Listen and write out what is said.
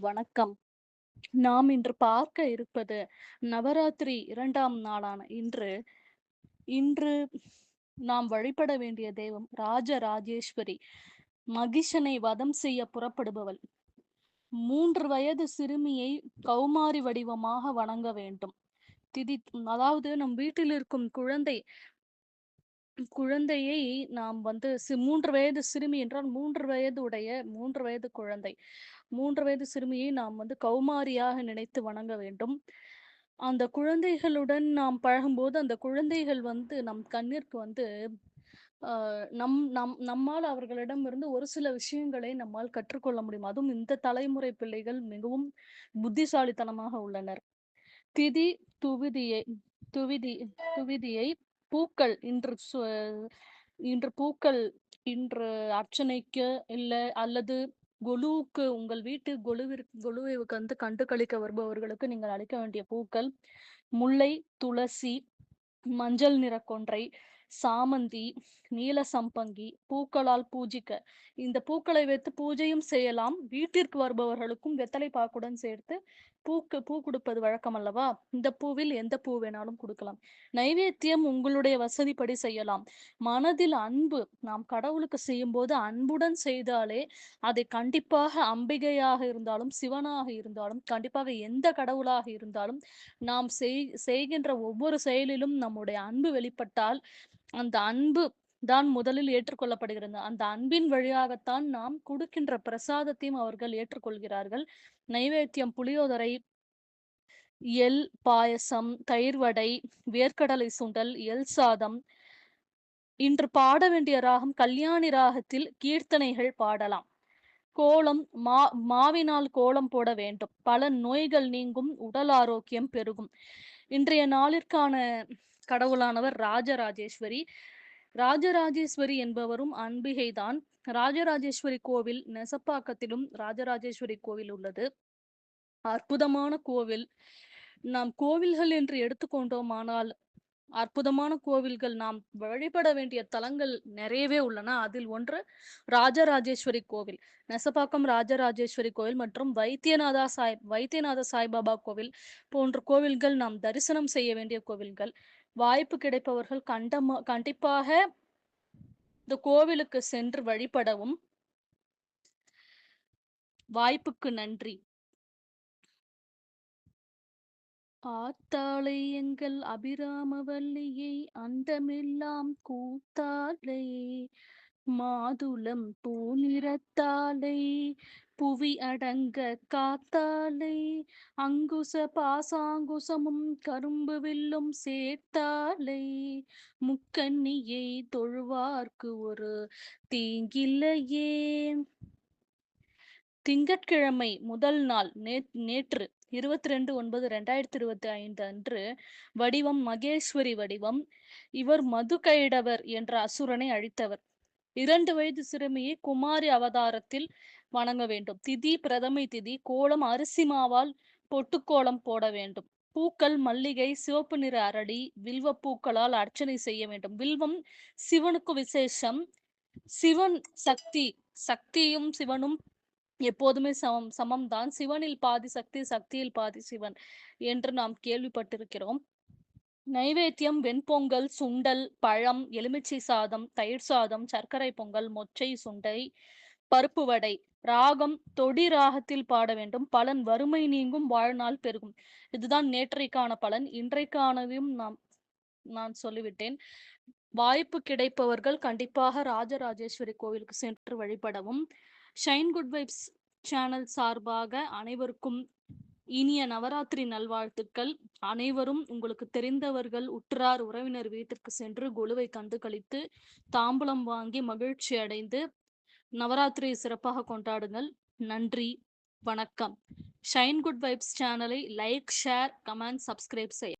வணக்கம். நாம் இன்று பார்க்க இருப்பது நவராத்திரி 2ஆம் நாளான இன்று. இன்று நாம் வழிபட வேண்டிய தெய்வம் ராஜராஜேஸ்வரி. மகிஷனை வதம் செய்ய புறப்படுபவள். 3 வயது சிறுமியை கௌமாரி வடிவமாக வணங்க வேண்டும். திதி அதாவது நம் வீட்டில் இருக்கும் குழந்தையை நாம் வந்து 3 வயது சிறுமி என்றால் 3 வயது உடைய 3 வயது குழந்தை. 3 வயது சிறுமியை நாம் வந்து கௌமாரியாக நினைத்து வணங்க வேண்டும். அந்த குழந்தைகளுடன் நாம் பழகும்போது, அந்த குழந்தைகள் வந்து நம் கண்ணிற்கு வந்து அ நம் நம் நம்மால் அவர்களிடமிருந்து ஒரு சில விஷயங்களை நம்மால் கற்றுக்கொள்ள முடியும். அதுவும் இந்த தலைமுறை பிள்ளைகள் மிகவும் புத்திசாலித்தனமாக உள்ளனர். திதி துவிதியை துவிதி துவிதியை பூக்கள் இன்று பூக்கள் இன்று அர்ச்சனைக்கு இல்ல அல்லது கொலுவுக்கு உங்கள் வீட்டு கொலுவை வந்து கண்டு களிக்க வருபவர்களுக்கு நீங்கள் அளிக்க வேண்டிய பூக்கள் முல்லை, துளசி, மஞ்சள் நிற கொன்றை, சாமந்தி, நீல சம்பங்கி பூக்களால் பூஜிக்க. இந்த பூக்களை வைத்து பூஜையும் செய்யலாம். வீட்டிற்கு வருபவர்களுக்கும் வெத்தலை பாக்குடன் சேர்த்து பூ குடுப்பது வழக்கம் அல்லவா? இந்த பூவில் எந்த பூ வேணாலும் குடுக்கலாம். நைவேத்தியம் உங்களுடைய வசதிப்படி செய்யலாம். மனதில் அன்பு நாம் கடவுளுக்கு செய்யும்போது அன்புடன் செய்தாலே, அதை கண்டிப்பாக அம்பிகையாக இருந்தாலும், சிவனாக இருந்தாலும், கண்டிப்பாக எந்த கடவுளாக இருந்தாலும், நாம் செய்கின்ற ஒவ்வொரு செயலிலும் நம்முடைய அன்பு வெளிப்பட்டால், அந்த அன்பு தான் முதலில் ஏற்றுக்கொள்ளப்படுகிறது. அந்த அன்பின் வழியாகத்தான் நாம் குடுக்கின்ற பிரசாதத்தையும் அவர்கள் ஏற்றுக்கொள்கிறார்கள். நைவேத்தியம் புளியோதரை, எள் பாயசம், தயிர் வடை, வேர்க்கடலை சுண்டல், எள் சாதம். இன்று பாட வேண்டிய ராகம் கல்யாணி ராகத்தில் கீர்த்தனைகள் பாடலாம். கோலம் மாவினால் கோலம் போட வேண்டும். பல நோய்கள் நீங்கும், உடல் ஆரோக்கியம் பெருகும். இன்றைய நாளிற்கான கடவுளானவர் ராஜராஜேஸ்வரி. ராஜராஜேஸ்வரி என்பவரும் அம்பிகைதான். ராஜராஜேஸ்வரி கோவில் நெசப்பாக்கத்திலும் ராஜராஜேஸ்வரி கோவில் உள்ளது. அற்புதமான கோவில். நாம் கோவில்கள் என்று எடுத்துக்கொண்டோமானால், அற்புதமான கோவில்கள் நாம் வழிபட வேண்டிய தலங்கள் நிறையவே உள்ளன. அதில் ஒன்று ராஜராஜேஸ்வரி கோவில். நெசப்பாக்கம் ராஜராஜேஸ்வரி கோவில் மற்றும் வைத்தியநாத சாய்பாபா கோவில் போன்ற கோவில்கள் நாம் தரிசனம் செய்ய வேண்டிய கோவில்கள். வாய்ப்பு கிடைப்பவர்கள் கண்டிப்பாக இந்த கோவிலுக்கு சென்று வழிபடவும். வாய்ப்புக்கு நன்றி. ஆத்தாளை எங்கள் அபிராமவல்லியை அண்டமெல்லாம் கூத்தாளை மாதுளம் பூநிறத்தாளை புவி அடங்க காத்தாளை அங்குச பாசாங்குசமும் கரும்பு வில்லும் சேர்த்தாளை முக்கண்ணியை தொழுவார்க்கு ஒரு தீங்கில்லையே. திங்கட்கிழமை முதல் நாள் நேற்று 22/9/2025 அன்று வடிவம் மகேஸ்வரி வடிவம். இவர் மதுகைடவர் என்ற அசுரனை அழித்தவர். 2 வயது சிறுமியை குமாரி அவதாரத்தில் வணங்க வேண்டும். திதி பிரதமை திதி. கோலம் அரிசி மாவால் பொட்டுக்கோலம் போட வேண்டும். பூக்கள் மல்லிகை, சிவப்பு நிற அரளி, வில்வ பூக்களால் அர்ச்சனை செய்ய வேண்டும். வில்வம் சிவனுக்கு விசேஷம். சிவன் சக்தியும் சிவனும் எப்போதுமே சமம்தான். சிவனில் பாதி சக்தி, சக்தியில் பாதி சிவன் என்று நாம் கேள்விப்பட்டிருக்கிறோம். நைவேத்தியம் வெண்பொங்கல், சுண்டல், பழம், எலுமிச்சை சாதம், தயிர் சாதம், சர்க்கரை பொங்கல், மொச்சை சுண்டை, பருப்பு வடை. ராகம் தொடி ராகத்தில் பாட வேண்டும். பலன் வறுமை நீங்கும், வாழ்நாள் பெருகும். இதுதான் நேற்றைக்கான பலன். இன்றைக்கானதையும் நான் சொல்லிவிட்டேன். வாய்ப்பு கிடைப்பவர்கள் கண்டிப்பாக ராஜராஜேஸ்வரி கோவிலுக்கு சென்று வழிபடவும். ஷைன் குட் வைப்ஸ் சேனல் சார்பாக அனைவருக்கும் இனிய நவராத்திரி நல்வாழ்த்துக்கள். அனைவரும் உங்களுக்கு தெரிந்தவர்கள், உற்றார், உறவினர் வீட்டிற்கு சென்று கொலுவை கண்டு களித்து தாம்பூலம் வாங்கி மகிழ்ச்சி அடைந்து நவராத்திரியை சிறப்பாக கொண்டாடுங்கள். நன்றி, வணக்கம். ஷைன் குட் வைப்ஸ் சேனலை லைக், ஷேர், கமெண்ட், சப்ஸ்கிரைப் செய்ய